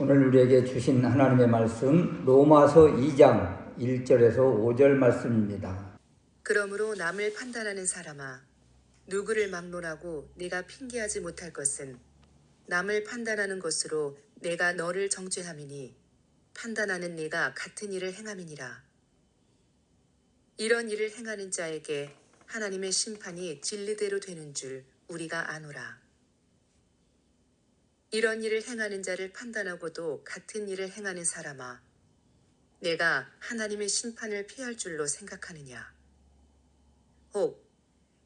오늘 우리에게 주신 하나님의 말씀 로마서 2장 1절에서 5절 말씀입니다. 그러므로 남을 판단하는 사람아, 누구를 막론하고 네가 핑계하지 못할 것은 남을 판단하는 것으로 내가 너를 정죄함이니 판단하는 네가 같은 일을 행함이니라. 이런 일을 행하는 자에게 하나님의 심판이 진리대로 되는 줄 우리가 아노라. 이런 일을 행하는 자를 판단하고도 같은 일을 행하는 사람아, 내가 하나님의 심판을 피할 줄로 생각하느냐? 혹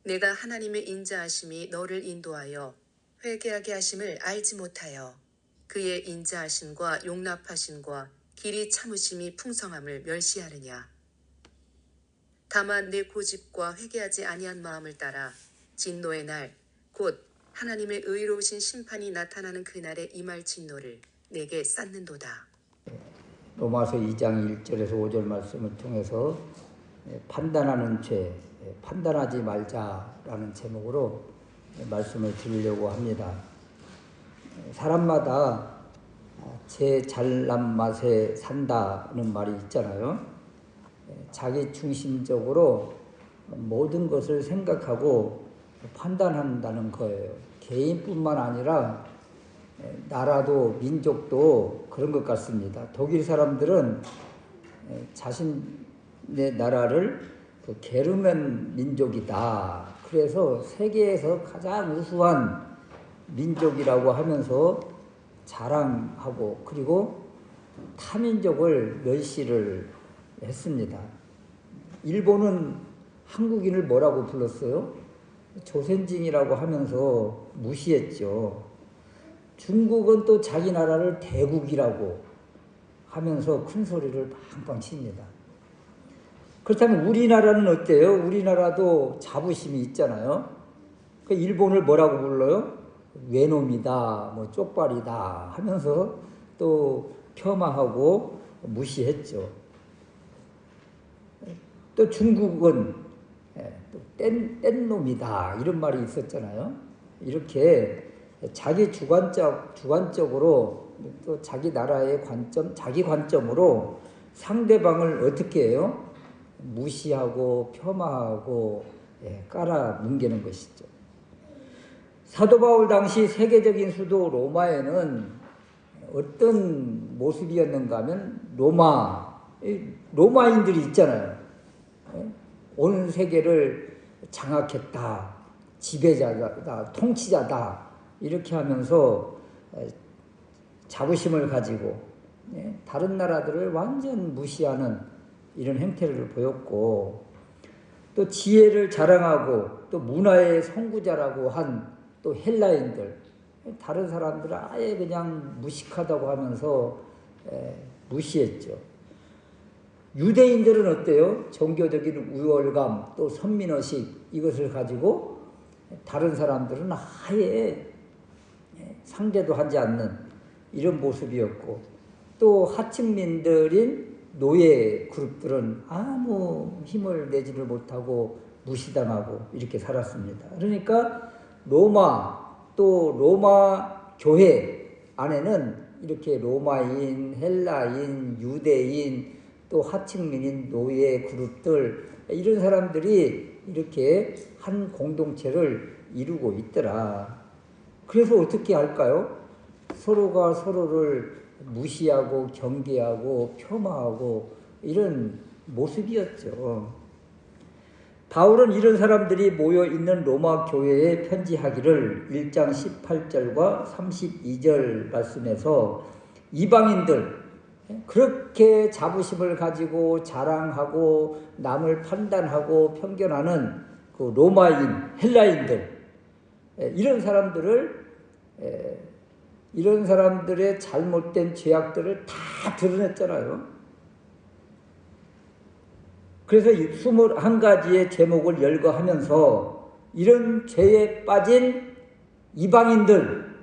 내가 하나님의 인자하심이 너를 인도하여 회개하게 하심을 알지 못하여 그의 인자하심과 용납하심과 길이 참으심이 풍성함을 멸시하느냐? 다만 내 고집과 회개하지 아니한 마음을 따라 진노의 날 곧 하나님의 의로우신 심판이 나타나는 그날에 임할 진노를 내게 쌓는도다. 로마서 2장 1절에서 5절 말씀을 통해서 판단하는 죄, 판단하지 말자라는 제목으로 말씀을 드리려고 합니다. 사람마다 제 잘난 맛에 산다는 말이 있잖아요. 자기 중심적으로 모든 것을 생각하고 판단한다는 거예요. 개인뿐만 아니라 나라도 민족도 그런 것 같습니다. 독일 사람들은 자신의 나라를 게르만 민족이다. 그래서 세계에서 가장 우수한 민족이라고 하면서 자랑하고 그리고 타민족을 멸시를 했습니다. 일본은 한국인을 뭐라고 불렀어요? 조선진이라고 하면서 무시했죠. 중국은 또 자기 나라를 대국이라고 하면서 큰 소리를 팡팡 칩니다. 그렇다면 우리나라는 어때요? 우리나라도 자부심이 있잖아요. 그 일본을 뭐라고 불러요? 외놈이다, 뭐 쪽발이다 하면서 또 폄하하고 무시했죠. 또 중국은 뗀놈이다 이런 말이 있었잖아요. 이렇게 자기 주관적으로 또 자기 나라의 관점, 자기 관점으로 상대방을 어떻게 해요? 무시하고 폄하하고 깔아뭉개는 것이죠. 사도 바울 당시 세계적인 수도 로마에는 어떤 모습이었는가 하면 로마인들이 있잖아요. 온 세계를 장악했다, 지배자다, 통치자다 이렇게 하면서 자부심을 가지고 다른 나라들을 완전 무시하는 이런 행태를 보였고 또 지혜를 자랑하고 또 문화의 선구자라고 한 또 헬라인들 다른 사람들을 아예 그냥 무식하다고 하면서 무시했죠. 유대인들은 어때요? 종교적인 우월감 또 선민의식 이것을 가지고 다른 사람들은 아예 상대도 하지 않는 이런 모습이었고 또 하층민들인 노예 그룹들은 아무 힘을 내지를 못하고 무시당하고 이렇게 살았습니다. 그러니까 또 로마 교회 안에는 이렇게 로마인, 헬라인, 유대인 또 하층민인 노예 그룹들 이런 사람들이 이렇게 한 공동체를 이루고 있더라. 그래서 어떻게 할까요? 서로가 서로를 무시하고 경계하고 폄하하고 이런 모습이었죠. 바울은 이런 사람들이 모여있는 로마 교회에 편지하기를 1장 18절과 32절 말씀에서 이방인들 그렇게 자부심을 가지고 자랑하고 남을 판단하고 편견하는 그 로마인, 헬라인들 이런 사람들의 잘못된 죄악들을 다 드러냈잖아요. 그래서 21가지의 제목을 열거하면서 이런 죄에 빠진 이방인들,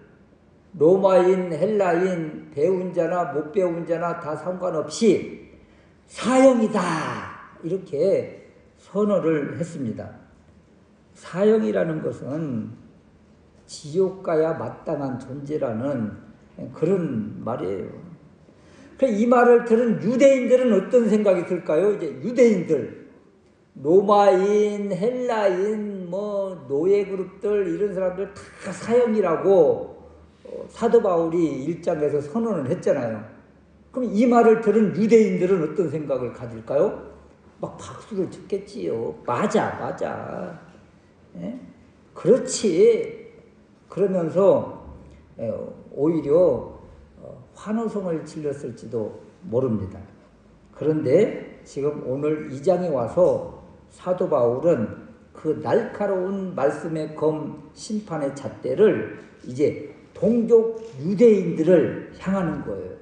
로마인, 헬라인, 배운 자나 못 배운 자나 다 상관없이 사형이다, 이렇게 선언을 했습니다. 사형이라는 것은 지옥 가야 마땅한 존재라는 그런 말이에요. 이 말을 들은 유대인들은 어떤 생각이 들까요? 이제 유대인들, 로마인, 헬라인, 노예 그룹들, 이런 사람들 다 사형이라고 사도 바울이 1장에서 선언을 했잖아요. 그럼 이 말을 들은 유대인들은 어떤 생각을 가질까요? 막 박수를 쳤겠지요. 맞아. 예? 그렇지. 그러면서 오히려 환호성을 질렀을지도 모릅니다. 그런데 지금 오늘 2장에 와서 사도 바울은 그 날카로운 말씀의 검 심판의 잣대를 이제 동족 유대인들을 향하는 거예요.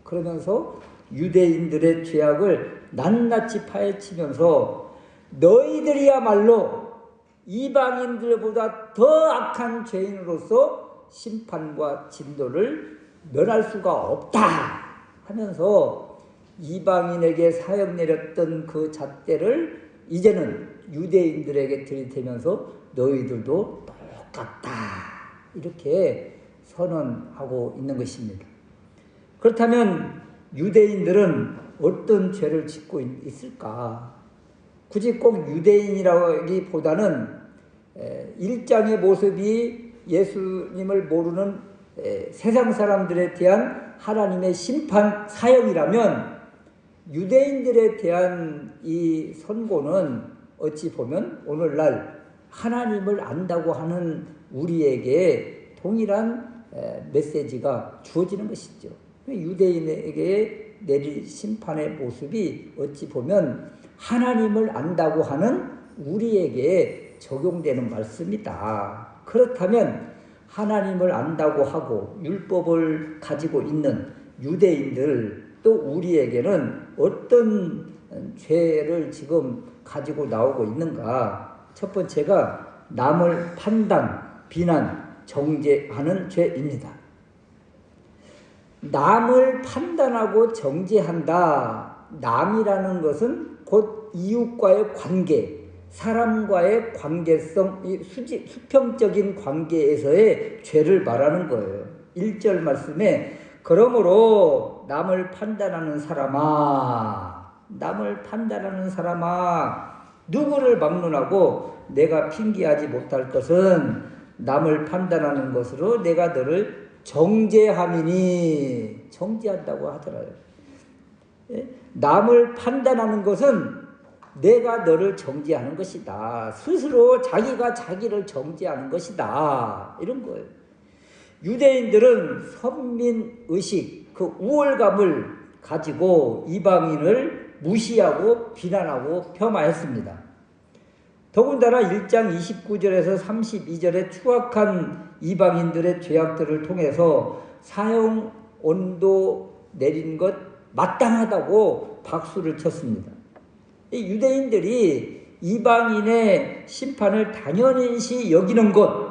그러면서 유대인들의 죄악을 낱낱이 파헤치면서 너희들이야말로 이방인들보다 더 악한 죄인으로서 심판과 진노를 면할 수가 없다 하면서 이방인에게 사형 내렸던 그 잣대를 이제는 유대인들에게 들이대면서 너희들도 똑같다, 이렇게 선언하고 있는 것입니다. 그렇다면 유대인들은 어떤 죄를 짓고 있을까? 굳이 꼭 유대인이라기보다는 1장의 모습이 예수님을 모르는 세상 사람들에 대한 하나님의 심판 사형이라면 유대인들에 대한 이 선고는 어찌 보면 오늘날 하나님을 안다고 하는 우리에게 동일한 메시지가 주어지는 것이죠. 유대인에게 내릴 심판의 모습이 어찌 보면 하나님을 안다고 하는 우리에게 적용되는 말씀이다. 그렇다면 하나님을 안다고 하고 율법을 가지고 있는 유대인들, 또 우리에게는 어떤 죄를 지금 가지고 나오고 있는가? 첫 번째가 남을 판단, 비난, 정죄하는 죄입니다. 남을 판단하고 정죄한다. 남이라는 것은 곧 이웃과의 관계, 사람과의 관계성, 수평적인 관계에서의 죄를 말하는 거예요. 1절 말씀에 그러므로 남을 판단하는 사람아, 누구를 막론하고 내가 핑계하지 못할 것은 남을 판단하는 것으로 내가 너를 정죄함이니, 정죄한다고 하더라고요. 남을 판단하는 것은 내가 너를 정죄하는 것이다. 스스로 자기가 자기를 정죄하는 것이다. 이런 거예요. 유대인들은 선민의식, 그 우월감을 가지고 이방인을 무시하고 비난하고 폄하했습니다. 더군다나 1장 29절에서 32절의 추악한 이방인들의 죄악들을 통해서 사형 온도 내린 것 마땅하다고 박수를 쳤습니다. 이 유대인들이 이방인의 심판을 당연시 여기는 것,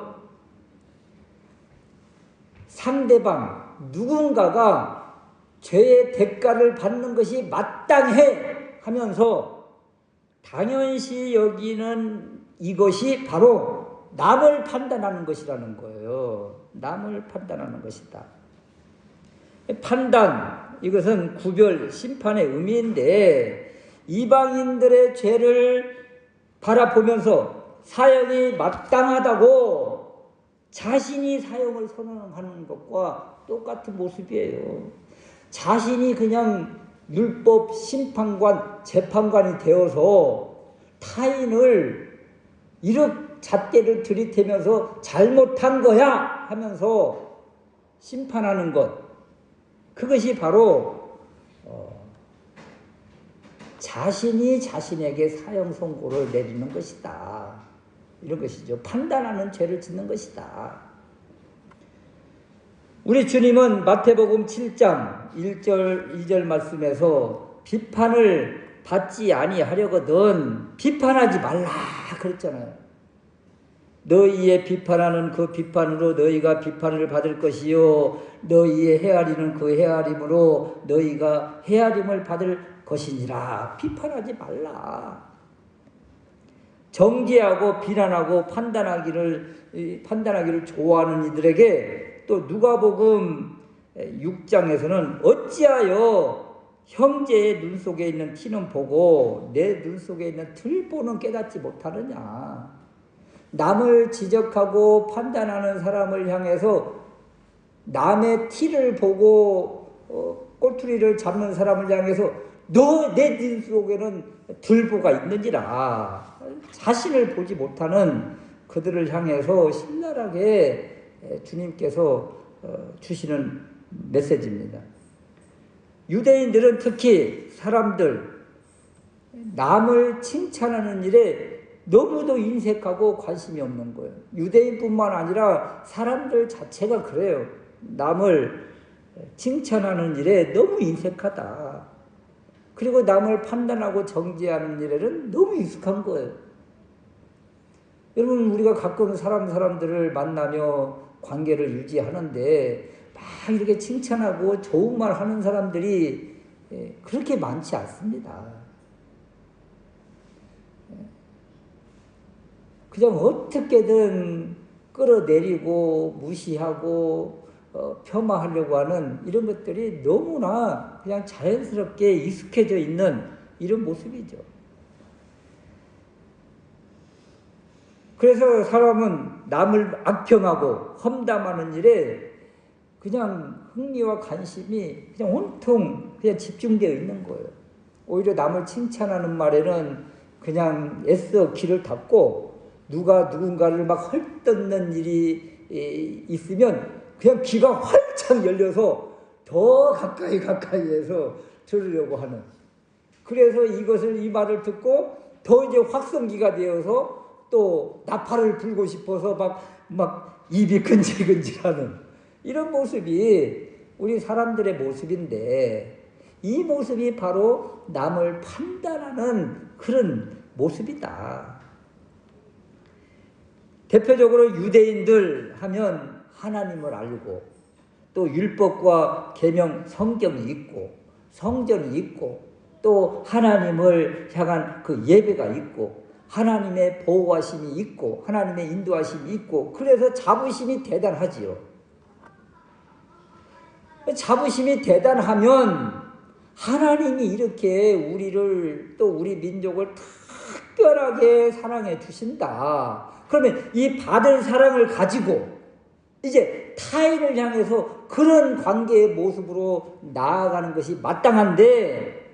상대방 누군가가 죄의 대가를 받는 것이 마땅해 하면서 당연시 여기는 이것이 바로 남을 판단하는 것이라는 거예요. 남을 판단하는 것이다. 판단, 이것은 구별, 심판의 의미인데 이방인들의 죄를 바라보면서 사형이 마땅하다고 자신이 사형을 선언하는 것과 똑같은 모습이에요. 자신이 그냥 율법 심판관, 재판관이 되어서 타인을 이렇게 잣대를 들이대면서 잘못한 거야 하면서 심판하는 것, 그것이 바로 자신이 자신에게 사형 선고를 내리는 것이다. 이런 것이죠. 판단하는 죄를 짓는 것이다. 우리 주님은 마태복음 7장 1절 2절 말씀에서 비판을 받지 아니하려거든 비판하지 말라 그랬잖아요. 너희의 비판하는 그 비판으로 너희가 비판을 받을 것이요 너희의 헤아리는 그 헤아림으로 너희가 헤아림을 받을 것이니라. 비판하지 말라. 정죄하고 비난하고 판단하기를 좋아하는 이들에게 또 누가복음 6장에서는 어찌하여 형제의 눈 속에 있는 티는 보고 내 눈 속에 있는 들보는 깨닫지 못하느냐. 남을 지적하고 판단하는 사람을 향해서 남의 티를 보고 꼬투리를 잡는 사람을 향해서 너 내 눈 속에는 들보가 있는지라. 자신을 보지 못하는 그들을 향해서 신랄하게 주님께서 주시는 메시지입니다. 유대인들은 특히 사람들 남을 칭찬하는 일에 너무도 인색하고 관심이 없는 거예요. 유대인뿐만 아니라 사람들 자체가 그래요. 남을 칭찬하는 일에 너무 인색하다. 그리고 남을 판단하고 정죄하는 일에는 너무 익숙한 거예요. 여러분 우리가 가끔 사람들을 만나며 관계를 유지하는데 막 이렇게 칭찬하고 좋은 말 하는 사람들이 그렇게 많지 않습니다. 그냥 어떻게든 끌어내리고 무시하고 폄하하려고 하는 이런 것들이 너무나 그냥 자연스럽게 익숙해져 있는 이런 모습이죠. 그래서 사람은 남을 악평하고 험담하는 일에 그냥 흥미와 관심이 그냥 온통 그냥 집중되어 있는 거예요. 오히려 남을 칭찬하는 말에는 그냥 애써 귀를 닫고 누가 누군가를 막 헐뜯는 일이 있으면 그냥 귀가 활짝 열려서 더 가까이에서 들으려고 하는. 그래서 이 말을 듣고 더 이제 확성기가 되어서 또 나팔을 불고 싶어서 막 입이 근질근질하는 이런 모습이 우리 사람들의 모습인데 이 모습이 바로 남을 판단하는 그런 모습이다. 대표적으로 유대인들 하면 하나님을 알고 또 율법과 계명 성경이 있고 성전이 있고 또 하나님을 향한 그 예배가 있고 하나님의 보호하심이 있고 하나님의 인도하심이 있고 그래서 자부심이 대단하지요. 자부심이 대단하면 하나님이 이렇게 우리를 또 우리 민족을 특별하게 사랑해 주신다. 그러면 이 받을 사랑을 가지고 이제 타인을 향해서 그런 관계의 모습으로 나아가는 것이 마땅한데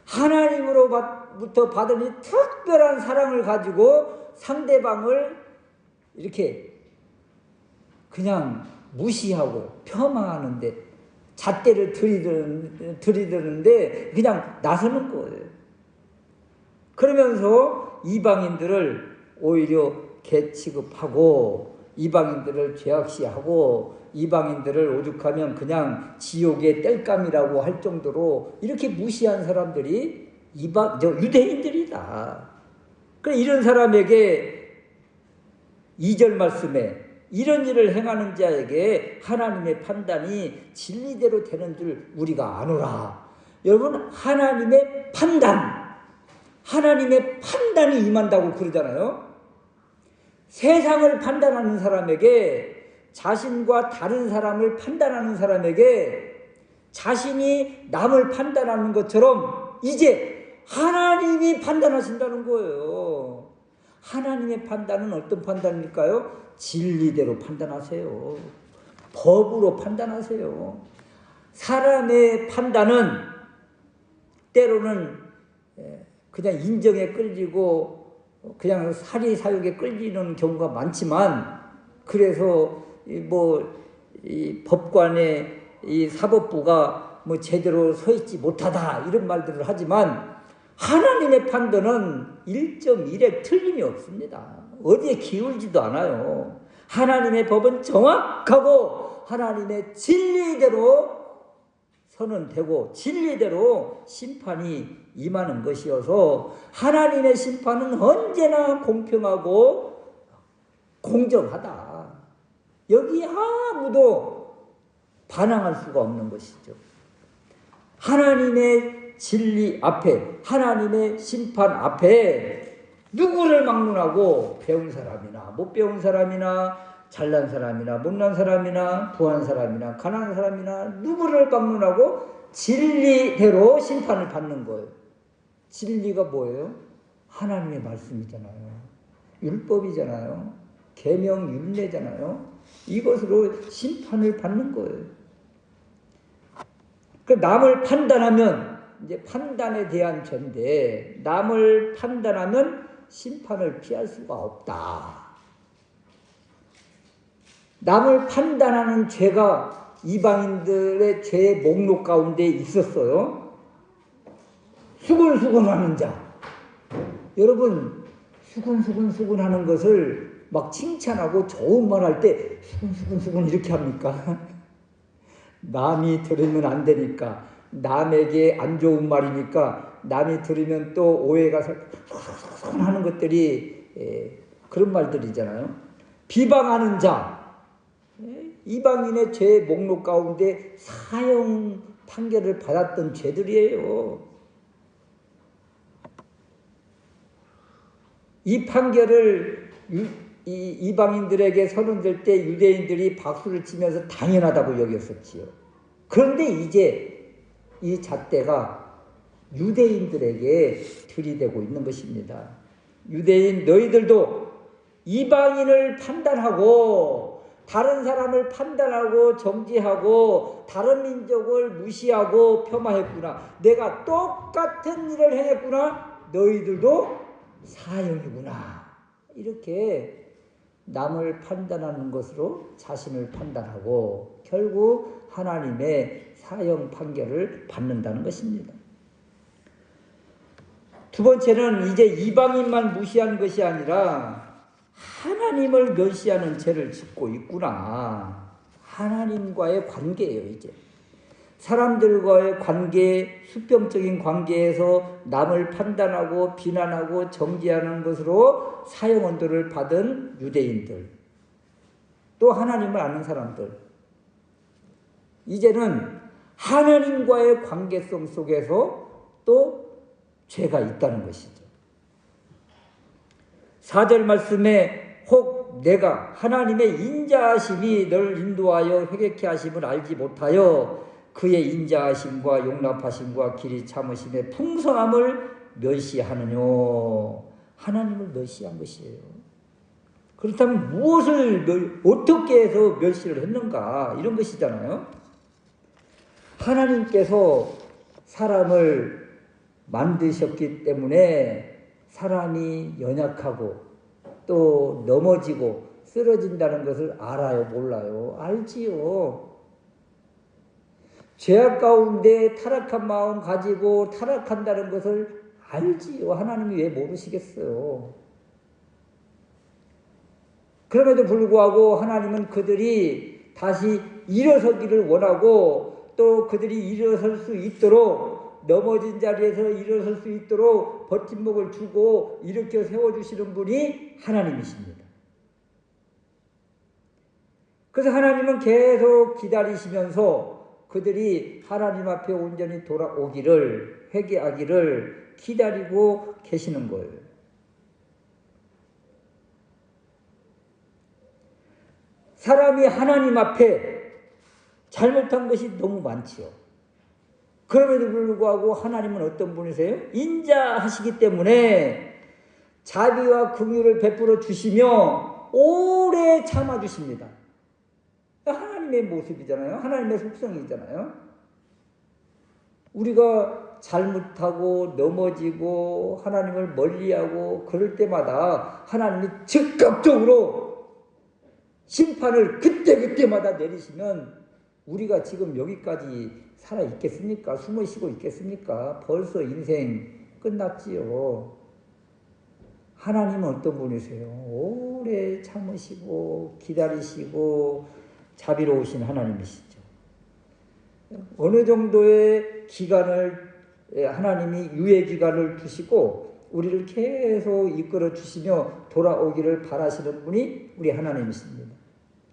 하나님으로부터 받은 이 특별한 사랑을 가지고 상대방을 이렇게 그냥 무시하고 폄하하는데 잣대를 들이드는데 그냥 나서는 거예요. 그러면서 이방인들을 오히려 개취급하고 이방인들을 죄악시하고 이방인들을 오죽하면 그냥 지옥의 땔감이라고 할 정도로 이렇게 무시한 사람들이 유대인들이다. 그래 이런 사람에게 2절 말씀에 이런 일을 행하는 자에게 하나님의 판단이 진리대로 되는 줄 우리가 아노라. 여러분 하나님의 판단이 임한다고 그러잖아요. 세상을 판단하는 사람에게 자신과 다른 사람을 판단하는 사람에게 자신이 남을 판단하는 것처럼 이제 하나님이 판단하신다는 거예요. 하나님의 판단은 어떤 판단일까요? 진리대로 판단하세요. 법으로 판단하세요. 사람의 판단은 때로는 그냥 인정에 끌리고 그냥 사리사욕에 끌리는 경우가 많지만 그래서 이 법관의 이 사법부가 제대로 서 있지 못하다 이런 말들을 하지만 하나님의 판단은 1.1의 틀림이 없습니다. 어디에 기울지도 않아요. 하나님의 법은 정확하고 하나님의 진리대로 선언되고 진리대로 심판이 임하는 것이어서 하나님의 심판은 언제나 공평하고 공정하다. 여기 아무도 반항할 수가 없는 것이죠. 하나님의 진리 앞에, 하나님의 심판 앞에 누구를 막론하고 배운 사람이나 못 배운 사람이나 잘난 사람이나 못난 사람이나 부한 사람이나 가난한 사람이나 누구를 막론하고 진리대로 심판을 받는 거예요. 진리가 뭐예요? 하나님의 말씀이잖아요. 율법이잖아요. 계명 율례잖아요. 이것으로 심판을 받는 거예요. 그 남을 판단하면 이제 판단에 대한 죄인데 남을 판단하면 심판을 피할 수가 없다. 남을 판단하는 죄가 이방인들의 죄의 목록 가운데 있었어요. 수근수근하는 자. 여러분 수근수근 하는 것을 막 칭찬하고 좋은 말 할 때 수근수근 이렇게 합니까? 남이 들으면 안 되니까, 남에게 안 좋은 말이니까 남이 들으면 또 오해가 하는 것들이 그런 말들이잖아요. 비방하는 자, 이방인의 죄 목록 가운데 사형 판결을 받았던 죄들이에요. 이 판결을 이방인들에게 선언될 때 유대인들이 박수를 치면서 당연하다고 여겼었지요. 그런데 이제 이 잣대가 유대인들에게 들이대고 있는 것입니다. 유대인 너희들도 이방인을 판단하고 다른 사람을 판단하고 정죄하고 다른 민족을 무시하고 폄하했구나. 내가 똑같은 일을 행했구나. 너희들도 사형이구나. 이렇게 남을 판단하는 것으로 자신을 판단하고 결국 하나님의 사형 판결을 받는다는 것입니다. 두 번째는 이제 이방인만 무시한 것이 아니라 하나님을 멸시하는 죄를 짓고 있구나. 하나님과의 관계예요. 이제 사람들과의 관계, 수평적인 관계에서 남을 판단하고 비난하고 정죄하는 것으로 사형 언도를 받은 유대인들, 또 하나님을 아는 사람들, 이제는 하나님과의 관계성 속에서 또 죄가 있다는 것이죠. 4절 말씀에 혹 내가 하나님의 인자하심이 너를 인도하여 회개케 하심을 알지 못하여 그의 인자하심과 용납하심과 길이 참으심의 풍성함을 멸시하느뇨. 하나님을 멸시한 것이에요. 그렇다면 무엇을 어떻게 해서 멸시를 했는가, 이런 것이잖아요. 하나님께서 사람을 만드셨기 때문에 사람이 연약하고 또 넘어지고 쓰러진다는 것을 알아요, 몰라요? 알지요. 죄악 가운데 타락한 마음 가지고 타락한다는 것을 알지요. 하나님이 왜 모르시겠어요? 그럼에도 불구하고 하나님은 그들이 다시 일어서기를 원하고 또 그들이 일어설 수 있도록, 넘어진 자리에서 일어설 수 있도록 버팀목을 주고 일으켜 세워주시는 분이 하나님이십니다. 그래서 하나님은 계속 기다리시면서 그들이 하나님 앞에 온전히 돌아오기를, 회개하기를 기다리고 계시는 거예요. 사람이 하나님 앞에 잘못한 것이 너무 많지요. 그럼에도 불구하고 하나님은 어떤 분이세요? 인자하시기 때문에 자비와 긍휼을 베풀어 주시며 오래 참아 주십니다. 하나님의 모습이잖아요. 하나님의 속성이잖아요. 우리가 잘못하고 넘어지고 하나님을 멀리하고 그럴 때마다 하나님이 즉각적으로 심판을 그때마다 내리시면 우리가 지금 여기까지 살아 있겠습니까? 숨어 쉬고 있겠습니까? 벌써 인생 끝났지요. 하나님은 어떤 분이세요? 오래 참으시고 기다리시고 자비로우신 하나님이시죠. 어느 정도의 기간을 하나님이 유예 기간을 두시고 우리를 계속 이끌어 주시며 돌아오기를 바라시는 분이 우리 하나님이십니다.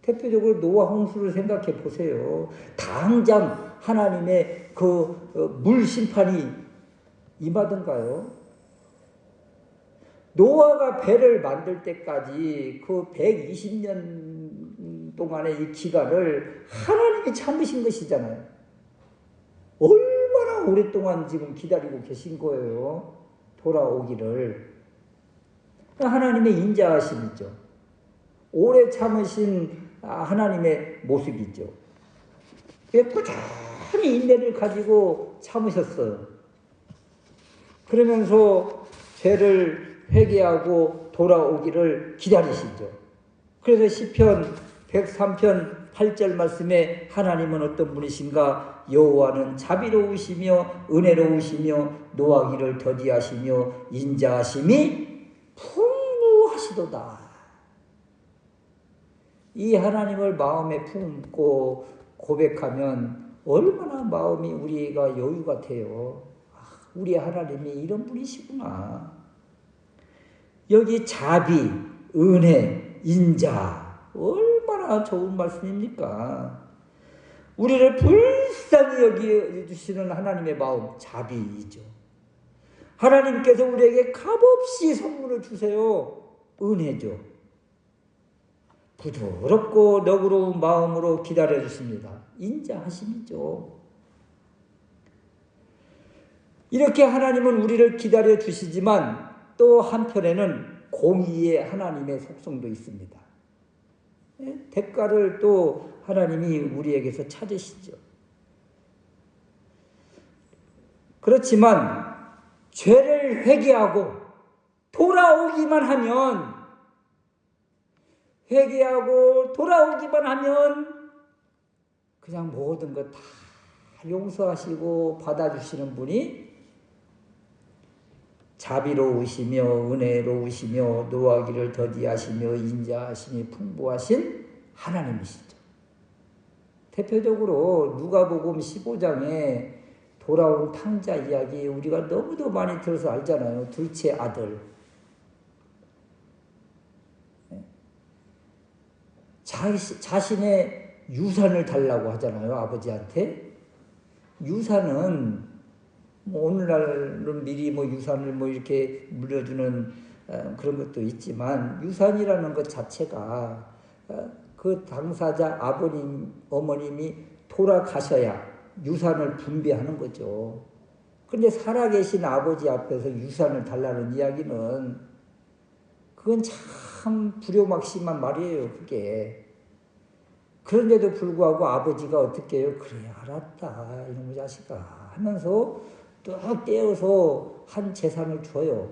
대표적으로 노아 홍수를 생각해 보세요. 당장 하나님의 그 물 심판이 임하던가요? 노아가 배를 만들 때까지 그 120년 동안의 이 기간을 하나님이 참으신 것이잖아요. 얼마나 오랫동안 지금 기다리고 계신 거예요. 돌아오기를. 하나님의 인자하심이죠. 오래 참으신 하나님의 모습이죠. 꾸준히 인내를 가지고 참으셨어요. 그러면서 죄를 회개하고 돌아오기를 기다리시죠. 그래서 시편 103편 8절 말씀에 하나님은 어떤 분이신가? 여호와는 자비로우시며 은혜로우시며 노하기를 더디하시며 인자하심이 풍부하시도다. 이 하나님을 마음에 품고 고백하면 얼마나 마음이 우리가 여유가 돼요. 우리 하나님이 이런 분이시구나. 여기 자비, 은혜, 인자 얼마나 좋은 말씀입니까? 우리를 불쌍히 여기주시는 하나님의 마음, 자비이죠. 하나님께서 우리에게 값없이 선물을 주세요. 은혜죠. 부드럽고 너그러운 마음으로 기다려주십니다. 인자하심이죠. 이렇게 하나님은 우리를 기다려주시지만 또 한편에는 공의의 하나님의 속성도 있습니다. 대가를 또 하나님이 우리에게서 찾으시죠. 그렇지만 죄를 회개하고 돌아오기만 하면 그냥 모든 것 다 용서하시고 받아주시는 분이 자비로우시며 은혜로우시며 노하기를 더디하시며 인자하심이 풍부하신 하나님이시죠. 대표적으로 누가복음 15장에 돌아온 탕자 이야기 우리가 너무도 많이 들어서 알잖아요. 둘째 아들. 자신의 유산을 달라고 하잖아요. 아버지한테. 유산은 오늘날은 미리 유산을 이렇게 물려주는 그런 것도 있지만 유산이라는 것 자체가 그 당사자 아버님, 어머님이 돌아가셔야 유산을 분배하는 거죠. 그런데 살아계신 아버지 앞에서 유산을 달라는 이야기는 그건 참 불효막심한 말이에요. 그게. 그런데도 불구하고 아버지가 어떻게 해요? 그래 알았다 이놈의 자식아 하면서 또 떼어서 한 재산을 줘요.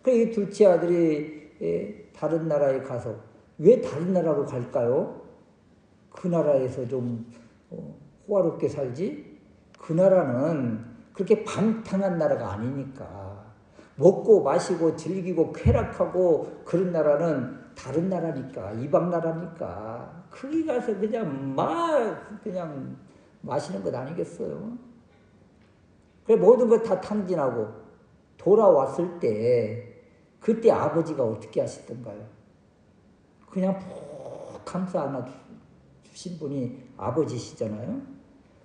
그래서 이 둘째 아들이 다른 나라에 가서 왜 다른 나라로 갈까요? 그 나라에서 좀 호화롭게 살지? 그 나라는 그렇게 방탕한 나라가 아니니까 먹고 마시고 즐기고 쾌락하고 그런 나라는 다른 나라니까 이방 나라니까 거기 가서 그냥 마시는 것 아니겠어요? 그래 모든 것 다 탕진하고 돌아왔을 때 그때 아버지가 어떻게 하시던가요? 그냥 푹 감싸 안아 주신 분이 아버지시잖아요.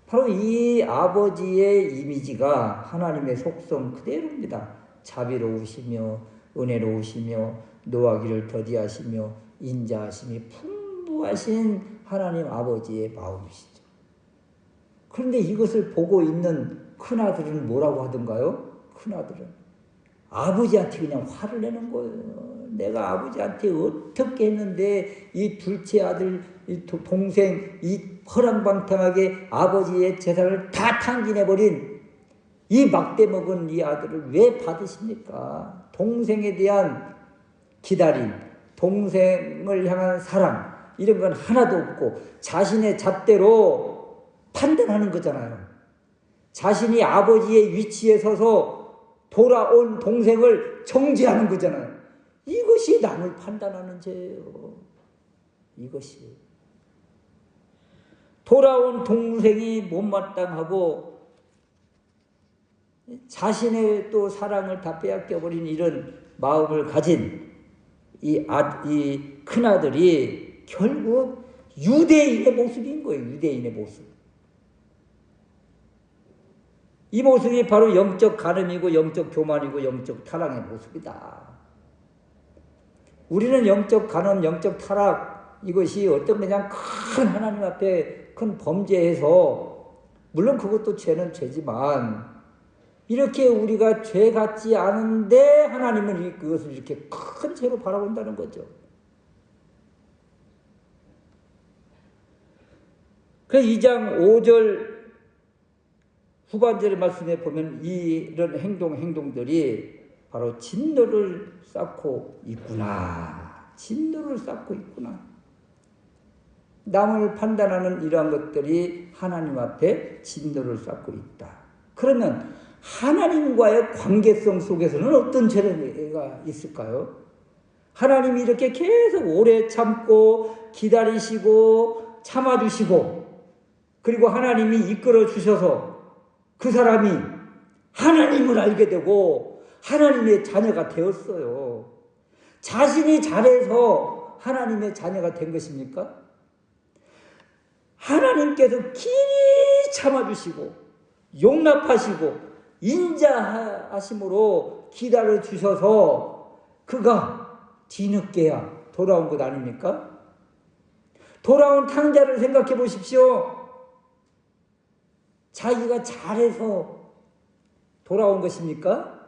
바로 이 아버지의 이미지가 하나님의 속성 그대로입니다. 자비로우시며 은혜로우시며 노하기를 더디하시며 인자하심이 풍부하신 하나님 아버지의 마음이시죠. 그런데 이것을 보고 있는 큰아들은 뭐라고 하던가요? 큰아들은 아버지한테 그냥 화를 내는 거예요. 내가 아버지한테 어떻게 했는데 이 둘째 아들, 이 동생, 이 허랑방탕하게 아버지의 재산을 다 탕진해버린 이 막대먹은 이 아들을 왜 받으십니까? 동생에 대한 기다림, 동생을 향한 사랑 이런 건 하나도 없고 자신의 잣대로 판단하는 거잖아요. 자신이 아버지의 위치에 서서 돌아온 동생을 정죄하는 거잖아요. 이것이 남을 판단하는 죄예요. 이것이. 돌아온 동생이 못마땅하고 자신의 또 사랑을 다 빼앗겨버린 이런 마음을 가진 이 큰아들이 결국 유대인의 모습인 거예요. 유대인의 모습. 이 모습이 바로 영적 간음이고 영적 교만이고 영적 타락의 모습이다. 우리는 영적 간음, 영적 타락, 이것이 어떤 그냥 큰 하나님 앞에 큰 범죄해서, 물론 그것도 죄는 죄지만, 이렇게 우리가 죄 같지 않은데 하나님은 그것을 이렇게 큰 죄로 바라본다는 거죠. 그래서 2장 5절 후반절의 말씀에 보면 이런 행동들이 바로 진노를 쌓고 있구나. 진노를 쌓고 있구나. 남을 판단하는 이러한 것들이 하나님 앞에 진노를 쌓고 있다. 그러면 하나님과의 관계성 속에서는 어떤 죄가 있을까요? 하나님이 이렇게 계속 오래 참고 기다리시고 참아주시고, 그리고 하나님이 이끌어 주셔서 그 사람이 하나님을 알게 되고 하나님의 자녀가 되었어요. 자신이 잘해서 하나님의 자녀가 된 것입니까? 하나님께서 길이 참아주시고 용납하시고 인자하심으로 기다려 주셔서 그가 뒤늦게야 돌아온 것 아닙니까? 돌아온 탕자를 생각해 보십시오. 자기가 잘해서 돌아온 것입니까?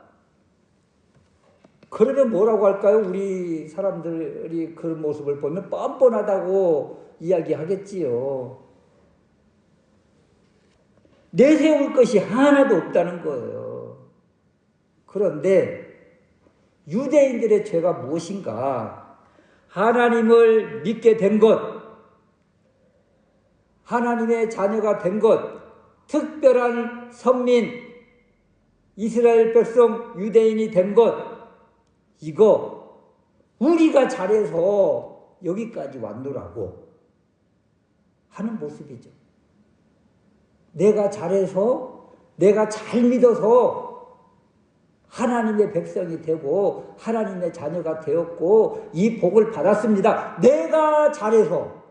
그러면 뭐라고 할까요? 우리 사람들이 그런 모습을 보면 뻔뻔하다고 이야기하겠지요. 내세울 것이 하나도 없다는 거예요. 그런데 유대인들의 죄가 무엇인가? 하나님을 믿게 된 것, 하나님의 자녀가 된 것, 특별한 선민, 이스라엘 백성, 유대인이 된 것, 이거 우리가 잘해서 여기까지 왔노라고 하는 모습이죠. 내가 잘해서, 내가 잘 믿어서 하나님의 백성이 되고 하나님의 자녀가 되었고 이 복을 받았습니다. 내가 잘해서.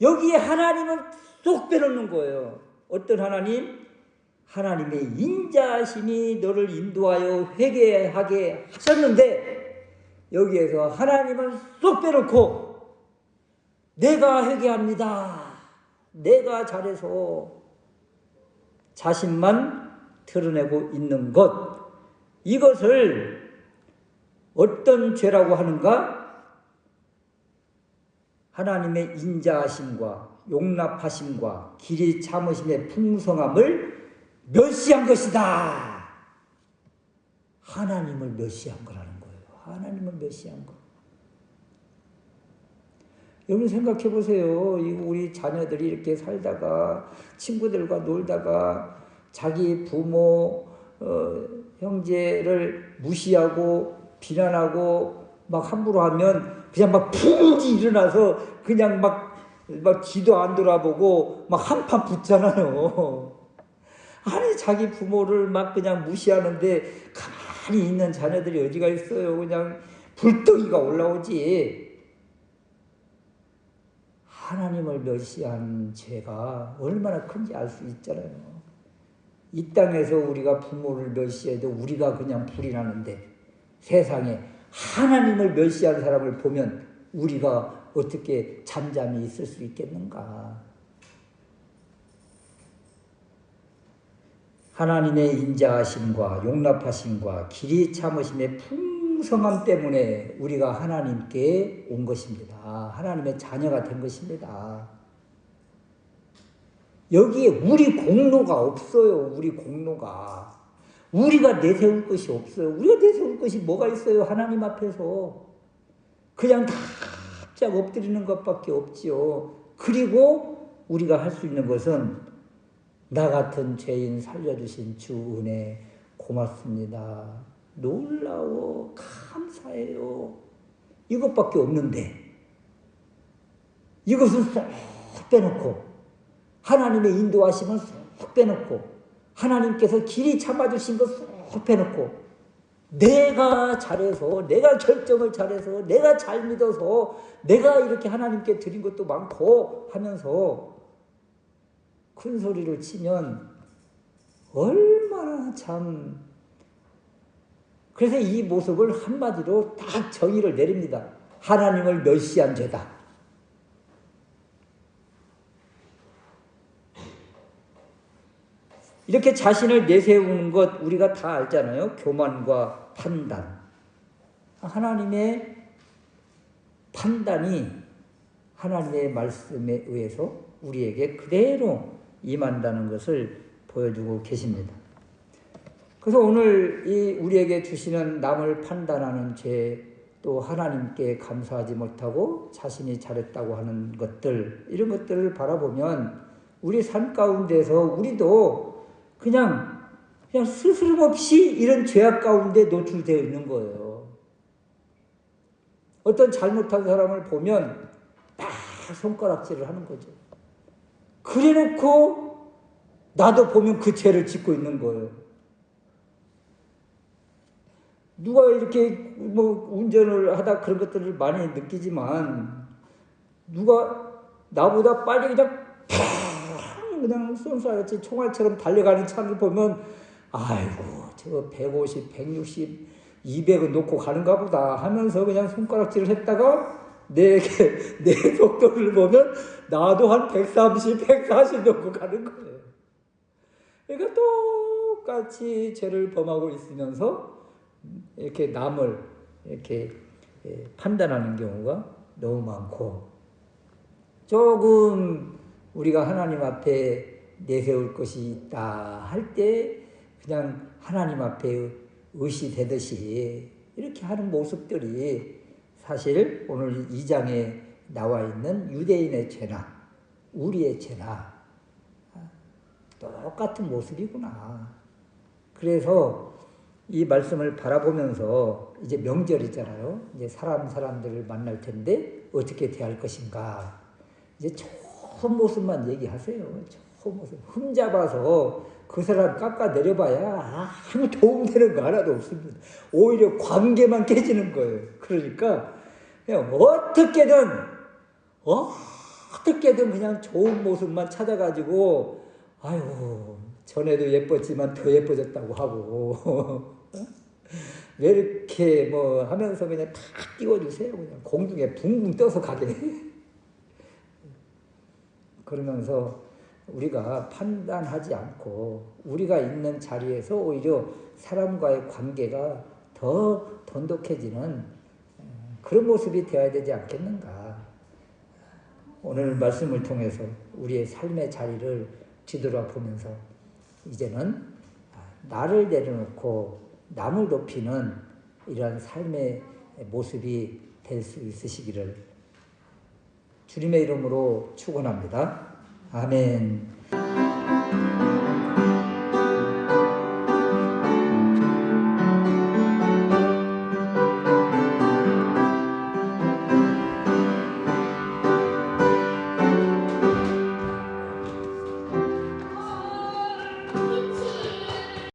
여기에 하나님은 쏙 빼놓는 거예요. 어떤 하나님? 하나님의 인자하심이 너를 인도하여 회개하게 하셨는데, 여기에서 하나님은 쏙 빼놓고 내가 회개합니다. 내가 잘해서 자신만 드러내고 있는 것, 이것을 어떤 죄라고 하는가? 하나님의 인자하심과 용납하심과 길이 참으심의 풍성함을 멸시한 것이다. 하나님을 멸시한 거라는 거예요. 하나님을 멸시한 거. 여러분 생각해 보세요. 우리 자녀들이 이렇게 살다가 친구들과 놀다가 자기 부모, 형제를 무시하고 비난하고 막 함부로 하면 그냥 막 푹이 일어나서 그냥 막 뒤도 안 돌아보고 막 한판 붙잖아요. 아니 자기 부모를 막 그냥 무시하는데 가만히 있는 자녀들이 어디가 있어요. 그냥 불덩이가 올라오지. 하나님을 멸시한 죄가 얼마나 큰지 알 수 있잖아요. 이 땅에서 우리가 부모를 멸시해도 우리가 그냥 불이 나는데, 세상에 하나님을 멸시하는 사람을 보면 우리가 어떻게 잠잠히 있을 수 있겠는가? 하나님의 인자하심과 용납하심과 길이 참으심의 풍성함 때문에 우리가 하나님께 온 것입니다. 하나님의 자녀가 된 것입니다. 여기에 우리 공로가 없어요. 우리 공로가. 우리가 내세울 것이 없어요. 우리가 내세울 것이 뭐가 있어요? 하나님 앞에서. 그냥 답작 엎드리는 것밖에 없지요. 그리고 우리가 할 수 있는 것은 나 같은 죄인 살려주신 주 은혜 고맙습니다. 놀라워 감사해요. 이것밖에 없는데 이것은 쏙 빼놓고 하나님의 인도하심을 쏙 빼놓고 하나님께서 길이 참아주신 것 쏙 빼놓고 내가 잘해서 내가 결정을 잘해서 내가 잘 믿어서 내가 이렇게 하나님께 드린 것도 많고 하면서 큰 소리를 치면 얼마나 참. 그래서 이 모습을 한마디로 딱 정의를 내립니다. 하나님을 멸시한 죄다. 이렇게 자신을 내세우는 것 우리가 다 알잖아요. 교만과 판단. 하나님의 판단이 하나님의 말씀에 의해서 우리에게 그대로 임한다는 것을 보여주고 계십니다. 그래서 오늘 이 우리에게 주시는 남을 판단하는 죄, 또 하나님께 감사하지 못하고 자신이 잘했다고 하는 것들, 이런 것들을 바라보면 우리 삶 가운데서 우리도 그냥 스스럼 없이 이런 죄악 가운데 노출되어 있는 거예요. 어떤 잘못한 사람을 보면 딱 손가락질을 하는 거죠. 그래놓고 나도 보면 그 죄를 짓고 있는 거예요. 누가 이렇게 뭐 운전을 하다 그런 것들을 많이 느끼지만 누가 나보다 빨리 그냥 쏜살같이 총알처럼 달려가는 차를 보면 아이고 저 150, 160, 200은 놓고 가는가 보다 하면서 그냥 손가락질을 했다가 내 속도를 보면 나도 한 130, 140 놓고 가는 거예요. 그러니까 똑같이 죄를 범하고 있으면서 이렇게 남을 이렇게 판단하는 경우가 너무 많고, 조금 우리가 하나님 앞에 내세울 것이 있다 할 때 그냥 하나님 앞에 의시되듯이 이렇게 하는 모습들이 사실 오늘 2장에 나와 있는 유대인의 죄나 우리의 죄나 똑같은 모습이구나. 그래서 이 말씀을 바라보면서 이제 명절이잖아요. 이제 사람들을 만날 텐데 어떻게 대할 것인가. 이제 좋은 모습만 얘기하세요. 좋은 모습. 흠잡아서 그 사람 깎아내려봐야 아무 도움되는 거 하나도 없습니다. 오히려 관계만 깨지는 거예요. 그러니까 그냥 어떻게든 그냥 좋은 모습만 찾아가지고 아유 전에도 예뻤지만 더 예뻐졌다고 하고 왜 이렇게 뭐 하면서 그냥 다 띄워주세요. 그냥 공중에 붕붕 떠서 가게. 그러면서 우리가 판단하지 않고 우리가 있는 자리에서 오히려 사람과의 관계가 더 돈독해지는 그런 모습이 되어야 되지 않겠는가. 오늘 말씀을 통해서 우리의 삶의 자리를 뒤돌아보면서 이제는 나를 내려놓고 남을 높이는 이러한 삶의 모습이 될 수 있으시기를 주님의 이름으로 축원합니다. 아멘.